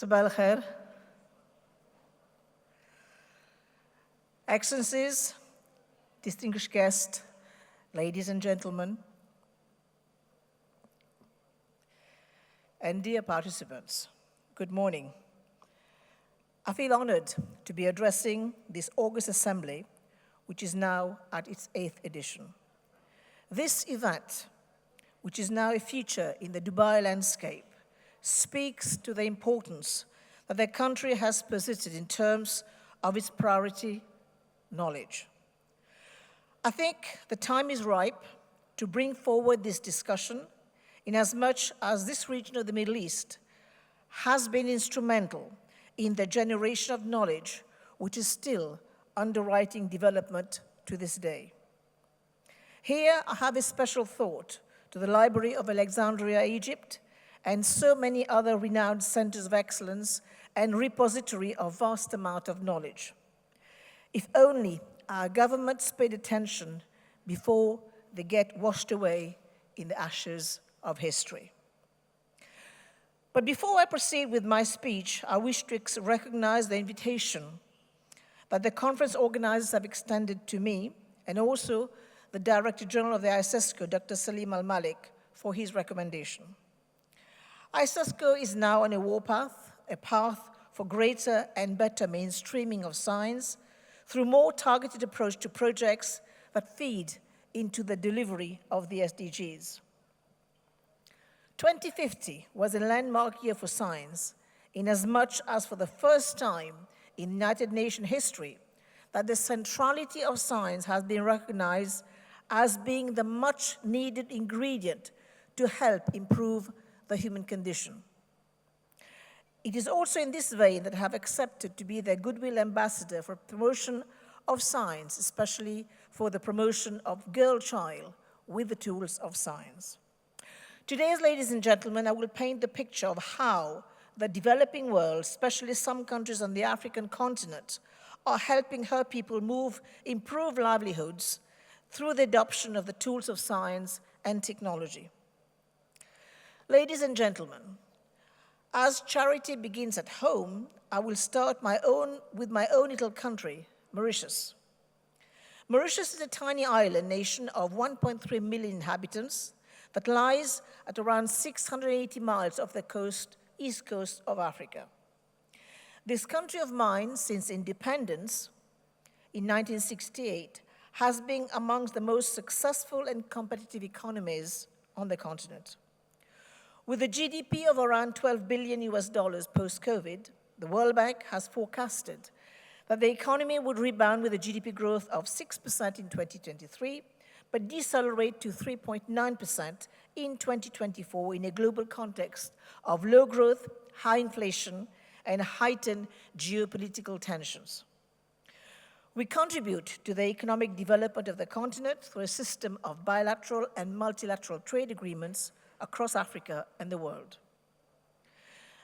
Sabah al-Khair. Excellencies, distinguished guests, ladies and gentlemen, and dear participants, good morning. I feel honored to be addressing this August Assembly, which is now at its 8th edition. This event, which is now a feature in the Dubai landscape, speaks to the importance that the country has persisted in terms of its priority, knowledge. I think the time is ripe to bring forward this discussion inasmuch as this region of the Middle East has been instrumental in the generation of knowledge which is still underwriting development to this day. Here I have a special thought to the Library of Alexandria, Egypt, and so many other renowned centers of excellence and repository of vast amount of knowledge. If only our governments paid attention before they get washed away in the ashes of history. But before I proceed with my speech, I wish to recognize the invitation that the conference organizers have extended to me and also the Director General of the ISESCO, Dr. Salim Al-Malik, for his recommendation. ISESCO is now on a warpath, a path for greater and better mainstreaming of science through more targeted approach to projects that feed into the delivery of the SDGs. 2050 was a landmark year for science, inasmuch as for the first time in United Nations history, that the centrality of science has been recognized as being the much needed ingredient to help improve the human condition. It is also in this vein that I have accepted to be their goodwill ambassador for promotion of science, especially for the promotion of girl child with the tools of science. Today, ladies and gentlemen, I will paint the picture of how the developing world, especially some countries on the African continent, are helping her people improve livelihoods through the adoption of the tools of science and technology. Ladies and gentlemen, as charity begins at home, I will start with my own little country, Mauritius. Mauritius is a tiny island nation of 1.3 million inhabitants that lies at around 680 miles off the east coast of Africa. This country of mine, since independence in 1968, has been amongst the most successful and competitive economies on the continent. With a GDP of around $12 billion post-COVID, the World Bank has forecasted that the economy would rebound with a GDP growth of 6% in 2023, but decelerate to 3.9% in 2024 in a global context of low growth, high inflation, and heightened geopolitical tensions. We contribute to the economic development of the continent through a system of bilateral and multilateral trade agreements across Africa and the world.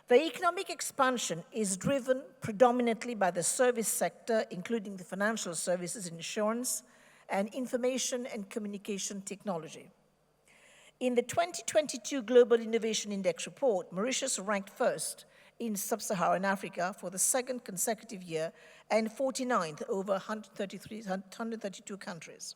The economic expansion is driven predominantly by the service sector, including the financial services, insurance, and information and communication technology. In the 2022 Global Innovation Index report, Mauritius ranked first in sub-Saharan Africa for the second consecutive year and 49th over 132 countries.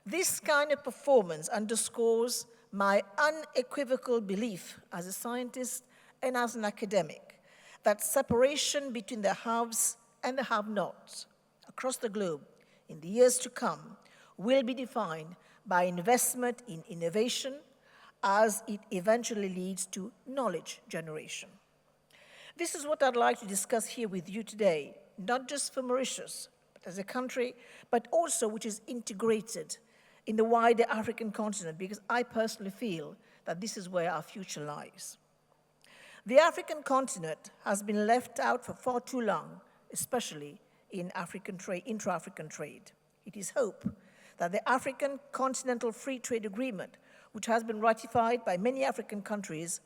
This kind of performance underscores my unequivocal belief as a scientist and as an academic that separation between the haves and the have-nots across the globe in the years to come will be defined by investment in innovation as it eventually leads to knowledge generation. This is what I'd like to discuss here with you today, not just for Mauritius, but as a country, but also which is integrated in the wider African continent, because I personally feel that this is where our future lies. The African continent has been left out for far too long, especially in intra-African trade. It is hope that the African Continental Free Trade Agreement, which has been ratified by many African countries,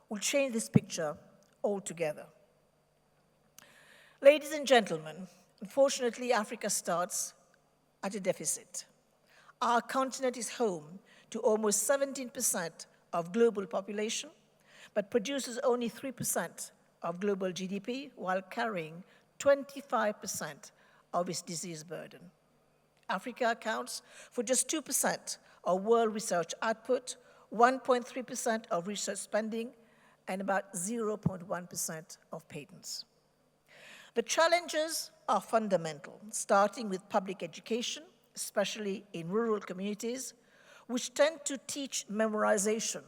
will change this picture altogether. Ladies and gentlemen, unfortunately, Africa starts at a deficit. Our continent is home to almost 17% of global population, but produces only 3% of global GDP while carrying 25% of its disease burden. Africa accounts for just 2% of world research output, 1.3% of research spending, and about 0.1% of patents. The challenges are fundamental, starting with public education, especially in rural communities, which tend to teach memorization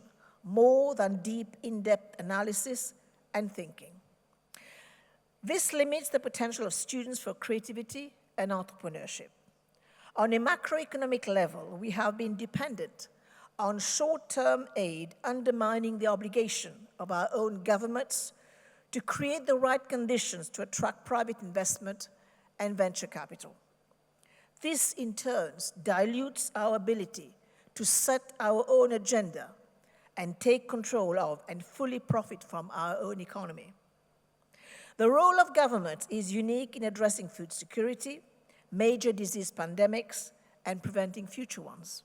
more than deep, in-depth analysis and thinking. This limits the potential of students for creativity and entrepreneurship. On a macroeconomic level, we have been dependent on short-term aid, undermining the obligation of our own governments to create the right conditions to attract private investment and venture capital. This, in turn, dilutes our ability to set our own agenda and take control of and fully profit from our own economy. The role of government is unique in addressing food security, major disease pandemics, and preventing future ones.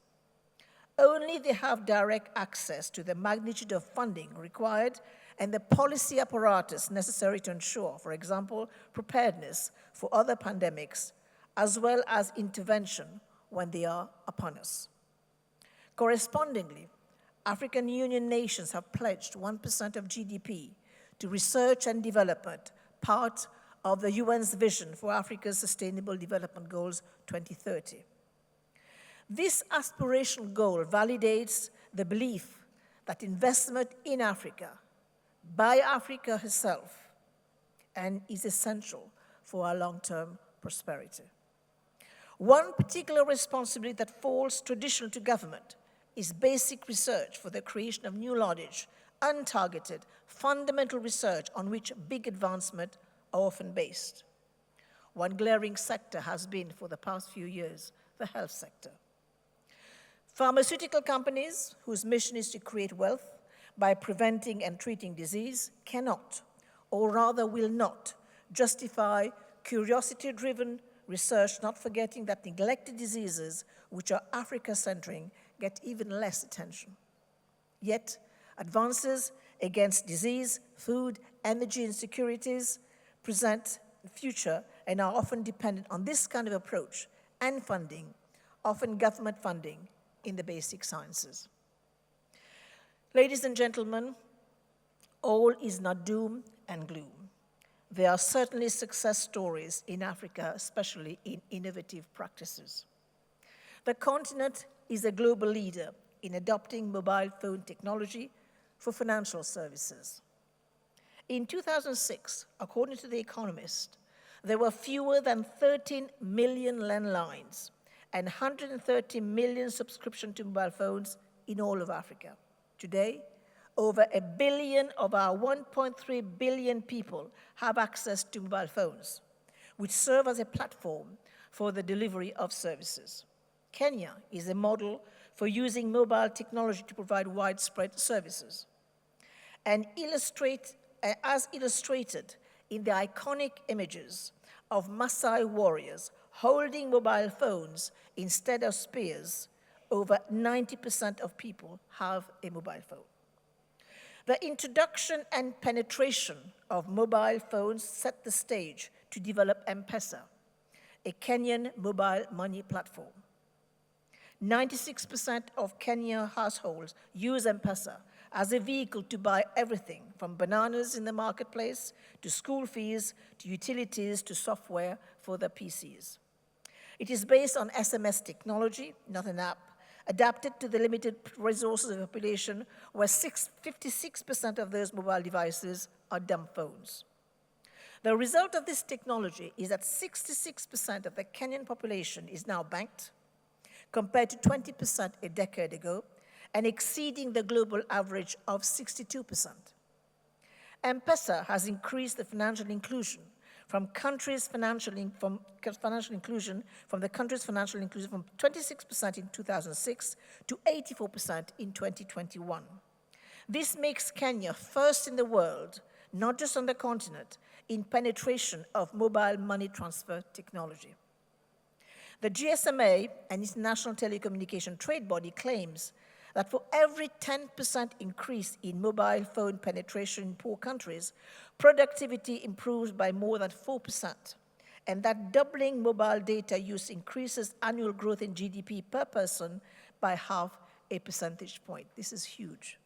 Only they have direct access to the magnitude of funding required and the policy apparatus necessary to ensure, for example, preparedness for other pandemics, as well as intervention when they are upon us. Correspondingly, African Union nations have pledged 1% of GDP to research and development, part of the UN's vision for Africa's Sustainable Development Goals 2030. This aspirational goal validates the belief that investment in Africa, by Africa herself, and is essential for our long-term prosperity. One particular responsibility that falls traditional to government is basic research for the creation of new knowledge, untargeted, fundamental research on which big advancement are often based. One glaring sector has been, for the past few years, the health sector. Pharmaceutical companies, whose mission is to create wealth by preventing and treating disease, cannot, or rather will not, justify curiosity-driven research, not forgetting that neglected diseases, which are Africa-centering, get even less attention. Yet, advances against disease, food, energy insecurities present future and are often dependent on this kind of approach and funding, often government funding, in the basic sciences. Ladies and gentlemen, all is not doom and gloom. There are certainly success stories in Africa, especially in innovative practices. The continent is a global leader in adopting mobile phone technology for financial services. In 2006, according to The Economist, there were fewer than 13 million landlines and 130 million subscriptions to mobile phones in all of Africa. Today, over 1 billion of our 1.3 billion people have access to mobile phones, which serve as a platform for the delivery of services. Kenya is a model for using mobile technology to provide widespread services. And as illustrated in the iconic images of Maasai warriors holding mobile phones instead of spears, over 90% of people have a mobile phone. The introduction and penetration of mobile phones set the stage to develop M-Pesa, a Kenyan mobile money platform. 96% of Kenya households use M-Pesa as a vehicle to buy everything from bananas in the marketplace, to school fees, to utilities, to software for their PCs. It is based on SMS technology, not an app, adapted to the limited resources of the population, where 56% of those mobile devices are dumb phones. The result of this technology is that 66% of the Kenyan population is now banked, compared to 20% a decade ago, and exceeding the global average of 62%. M-Pesa has increased the financial inclusion from the country's financial inclusion from 26% in 2006 to 84% in 2021. This makes Kenya first in the world, not just on the continent, in penetration of mobile money transfer technology. The GSMA, an international telecommunication trade body, claims that for every 10% increase in mobile phone penetration in poor countries, productivity improves by more than 4%, and that doubling mobile data use increases annual growth in GDP per person by half a percentage point. This is huge.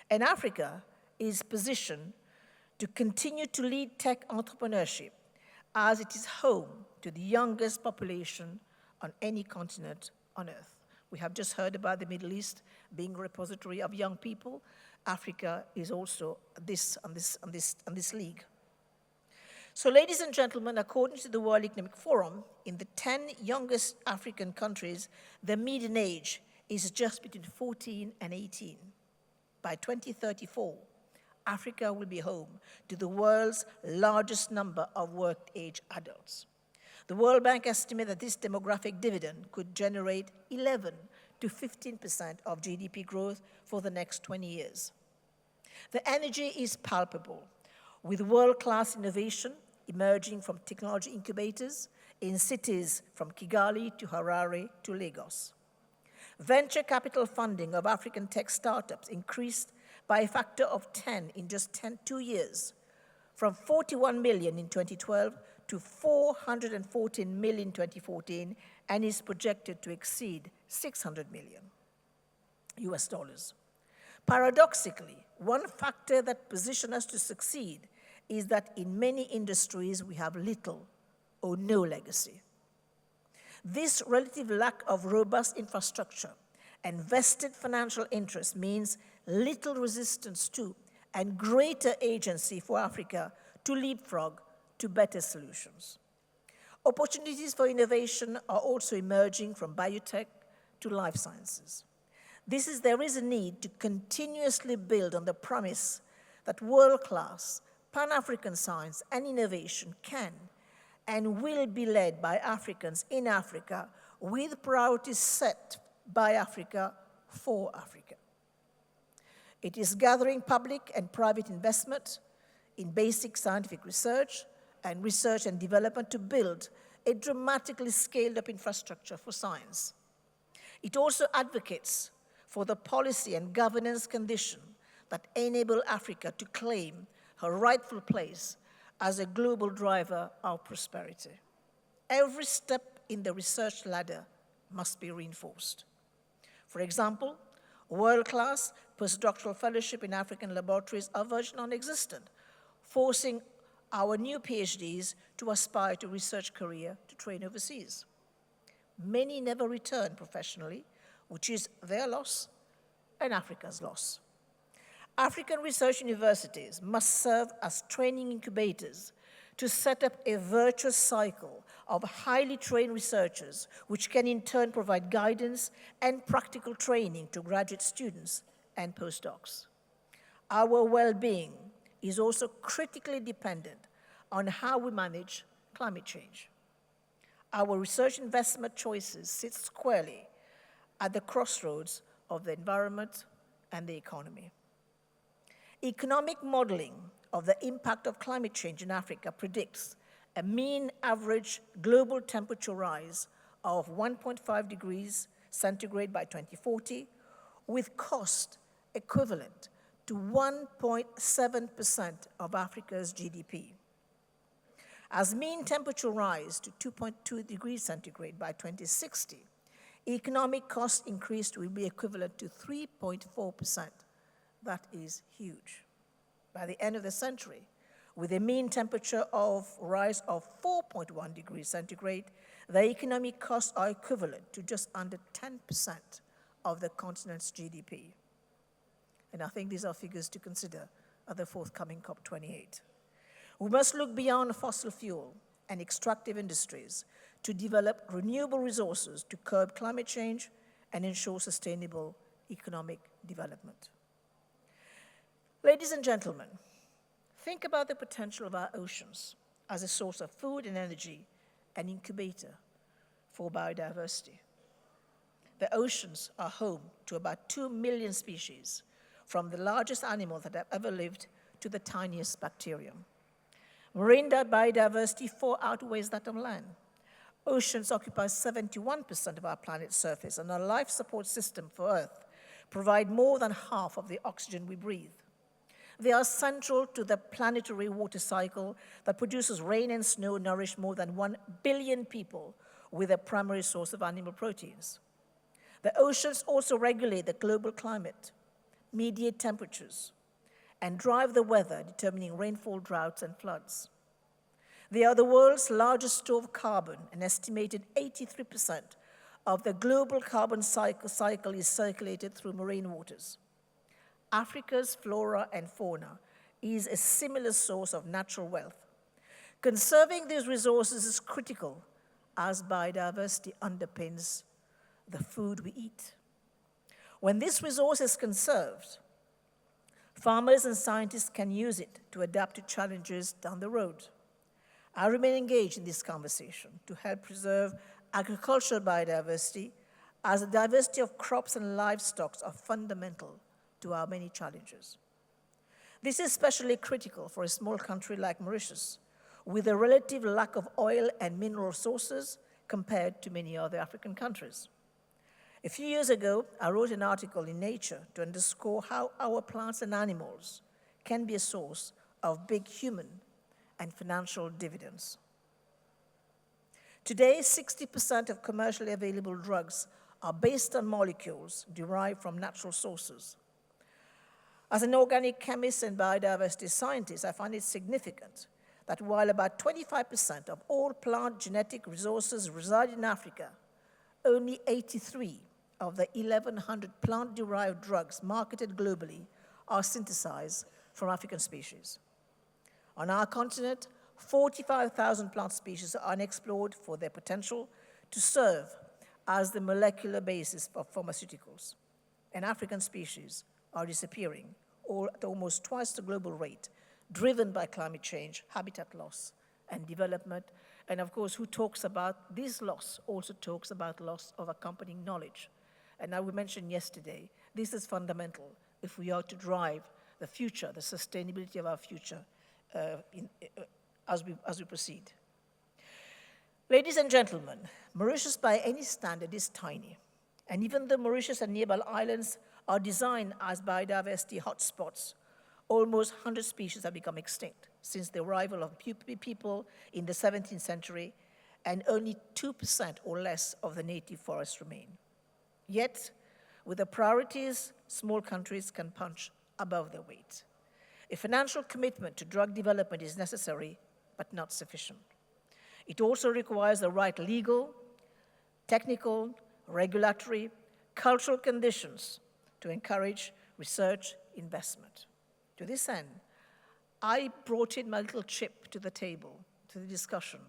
And Africa is positioned to continue to lead tech entrepreneurship as it is home to the youngest population on any continent on Earth. We have just heard about the Middle East being a repository of young people. Africa is also on this league. So, ladies and gentlemen, according to the World Economic Forum, in the 10 youngest African countries, the median age is just between 14 and 18. By 2034, Africa will be home to the world's largest number of work-age adults. The World Bank estimates that this demographic dividend could generate 11 to 15% of GDP growth for the next 20 years. The energy is palpable, with world-class innovation emerging from technology incubators in cities from Kigali to Harare to Lagos. Venture capital funding of African tech startups increased by a factor of 10 in just 2 years, from 41 million in 2012 to 414 million in 2014, and is projected to exceed 600 million US dollars. Paradoxically, one factor that positions us to succeed is that in many industries we have little or no legacy. This relative lack of robust infrastructure and vested financial interest means little resistance to and greater agency for Africa to leapfrog to better solutions. Opportunities for innovation are also emerging from biotech to life sciences. There is a need to continuously build on the promise that world-class Pan-African science and innovation can and will be led by Africans in Africa, with priorities set by Africa for Africa. It is gathering public and private investment in basic scientific research and development to build a dramatically scaled-up infrastructure for science. It also advocates for the policy and governance condition that enable Africa to claim her rightful place as a global driver of prosperity. Every step in the research ladder must be reinforced. For example, world-class postdoctoral fellowship in African laboratories are virtually non-existent, forcing our new PhDs to aspire to research career to train overseas. Many never return professionally, which is their loss and Africa's loss. African research universities must serve as training incubators to set up a virtuous cycle of highly trained researchers, which can in turn provide guidance and practical training to graduate students and postdocs. Our well-being is also critically dependent on how we manage climate change. Our research investment choices sit squarely at the crossroads of the environment and the economy. Economic modeling of the impact of climate change in Africa predicts a mean average global temperature rise of 1.5 degrees centigrade by 2040, with cost equivalent to 1.7% of Africa's GDP. As mean temperature rise to 2.2 degrees centigrade by 2060, economic cost increase will be equivalent to 3.4%. That is huge. By the end of the century, with a mean temperature rise of 4.1 degrees centigrade, the economic costs are equivalent to just under 10% of the continent's GDP. And I think these are figures to consider at the forthcoming COP28. We must look beyond fossil fuel and extractive industries to develop renewable resources to curb climate change and ensure sustainable economic development. Ladies and gentlemen, think about the potential of our oceans as a source of food and energy, an incubator for biodiversity. The oceans are home to about 2 million species, from the largest animals that have ever lived to the tiniest bacterium. Marine biodiversity far outweighs that on land. Oceans occupy 71% of our planet's surface, and our life support system for Earth provide more than half of the oxygen we breathe. They are central to the planetary water cycle that produces rain and snow, nourish more than 1 billion people with a primary source of animal proteins. The oceans also regulate the global climate, mediate temperatures, and drive the weather, determining rainfall, droughts, and floods. They are the world's largest store of carbon. An estimated 83% of the global carbon cycle is circulated through marine waters. Africa's flora and fauna is a similar source of natural wealth. Conserving these resources is critical as biodiversity underpins the food we eat. When this resource is conserved, farmers and scientists can use it to adapt to challenges down the road. I remain engaged in this conversation to help preserve agricultural biodiversity, as the diversity of crops and livestock are fundamental to our many challenges. This is especially critical for a small country like Mauritius, with a relative lack of oil and mineral resources compared to many other African countries. A few years ago, I wrote an article in Nature to underscore how our plants and animals can be a source of big human and financial dividends. Today, 60% of commercially available drugs are based on molecules derived from natural sources. As an organic chemist and biodiversity scientist, I find it significant that while about 25% of all plant genetic resources reside in Africa, only 83 of the 1,100 plant-derived drugs marketed globally are synthesized from African species. On our continent, 45,000 plant species are unexplored for their potential to serve as the molecular basis of pharmaceuticals. And African species are disappearing, all at almost twice the global rate, driven by climate change, habitat loss, and development. And of course, who talks about this loss also talks about loss of accompanying knowledge. And as we mentioned yesterday, this is fundamental if we are to drive the future, the sustainability of our future as we proceed. Ladies and gentlemen, Mauritius by any standard is tiny. And even though Mauritius and nearby islands are designed as biodiversity hotspots, almost 100 species have become extinct since the arrival of people in the 17th century, and only 2% or less of the native forests remain. Yet, with the priorities, small countries can punch above their weight. A financial commitment to drug development is necessary, but not sufficient. It also requires the right legal, technical, regulatory, cultural conditions to encourage research investment. To this end, I brought in my little chip to the table, to the discussion,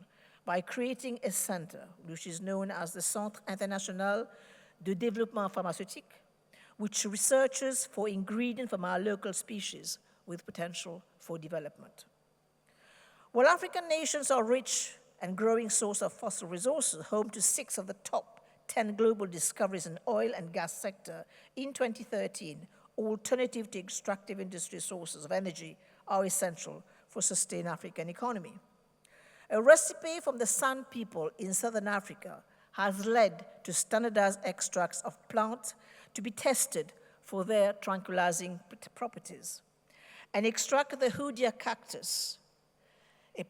by creating a center, which is known as the Centre International de Développement Pharmaceutique, which researches for ingredients from our local species with potential for development. While African nations are rich and growing source of fossil resources, home to 6 of the top 10 global discoveries in oil and gas sector in 2013, alternative to extractive industry sources of energy are essential for sustained African economy. A recipe from the San people in Southern Africa has led to standardized extracts of plants to be tested for their tranquilizing properties. An extract of the Hoodia cactus, a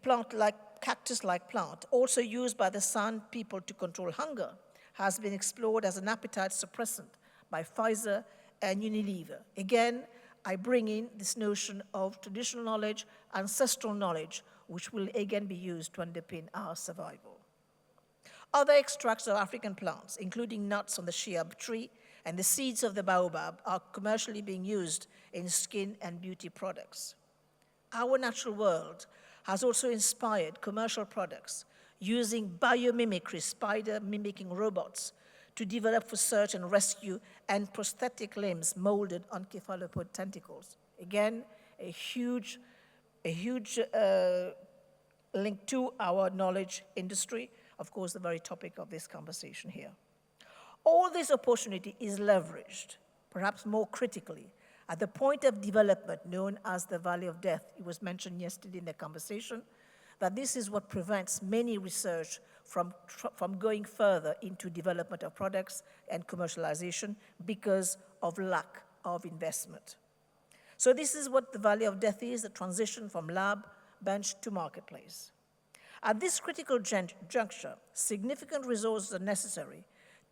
cactus-like plant, also used by the San people to control hunger, has been explored as an appetite suppressant by Pfizer and Unilever. Again, I bring in this notion of traditional knowledge, ancestral knowledge, which will again be used to underpin our survival. Other extracts of African plants, including nuts on the shiab tree and the seeds of the baobab, are commercially being used in skin and beauty products. Our natural world has also inspired commercial products using biomimicry, spider-mimicking robots, to develop for search and rescue and prosthetic limbs molded on cephalopod tentacles. Again, a huge link to our knowledge industry, of course, the very topic of this conversation here. All this opportunity is leveraged, perhaps more critically, at the point of development known as the Valley of Death. It was mentioned yesterday in the conversation, that this is what prevents many research from going further into development of products and commercialization because of lack of investment. So this is what the valley of death is, the transition from lab, bench to marketplace. At this critical juncture, significant resources are necessary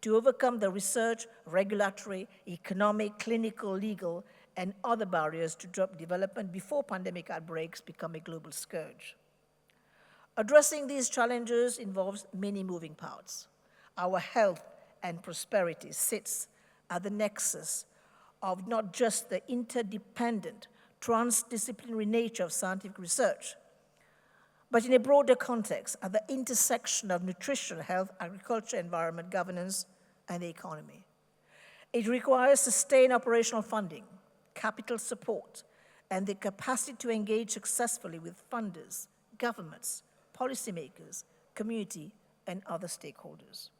to overcome the research, regulatory, economic, clinical, legal, and other barriers to drug development before pandemic outbreaks become a global scourge. Addressing these challenges involves many moving parts. Our health and prosperity sits at the nexus of not just the interdependent, transdisciplinary nature of scientific research, but in a broader context, at the intersection of nutrition, health, agriculture, environment, governance, and the economy. It requires sustained operational funding, capital support, and the capacity to engage successfully with funders, governments, policymakers, community, and other stakeholders.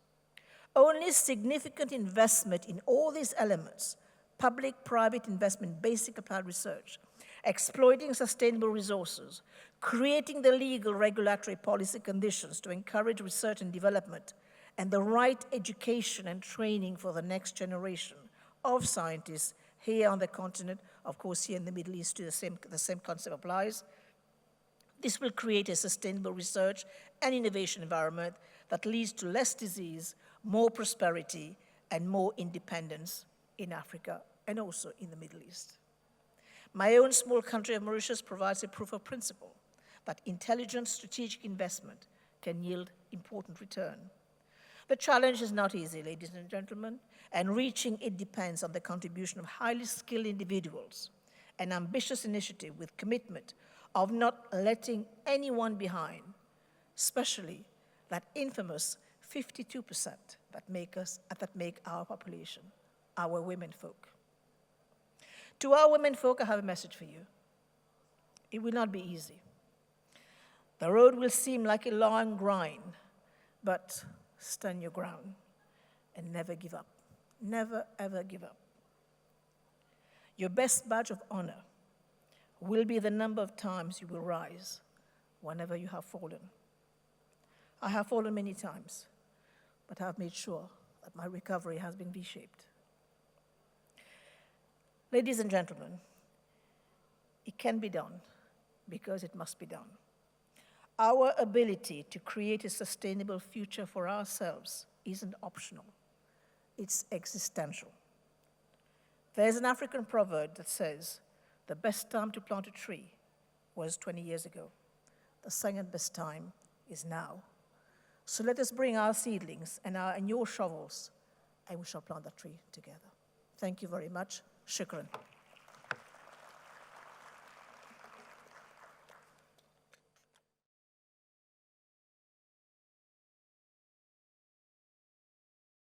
Only significant investment in all these elements, public-private investment, basic applied research, exploiting sustainable resources, creating the legal regulatory policy conditions to encourage research and development, and the right education and training for the next generation of scientists here on the continent, of course here in the Middle East, the same concept applies. This will create a sustainable research and innovation environment that leads to less disease, more prosperity, and more independence in Africa and also in the Middle East. My own small country of Mauritius provides a proof of principle that intelligent strategic investment can yield important return. The challenge is not easy, ladies and gentlemen, and reaching it depends on the contribution of highly skilled individuals, an ambitious initiative with commitment of not letting anyone behind, especially that infamous 52% that make our population, our women folk. To our women folk, I have a message for you. It will not be easy. The road will seem like a long grind, but stand your ground and never give up. Never, ever give up. Your best badge of honor will be the number of times you will rise whenever you have fallen. I have fallen many times, but I've made sure that my recovery has been V-shaped. Ladies and gentlemen, it can be done because it must be done. Our ability to create a sustainable future for ourselves isn't optional. It's existential. There's an African proverb that says, the best time to plant a tree was 20 years ago. The second best time is now. So let us bring our seedlings and your shovels, and we shall plant that tree together. Thank you very much. Shukran.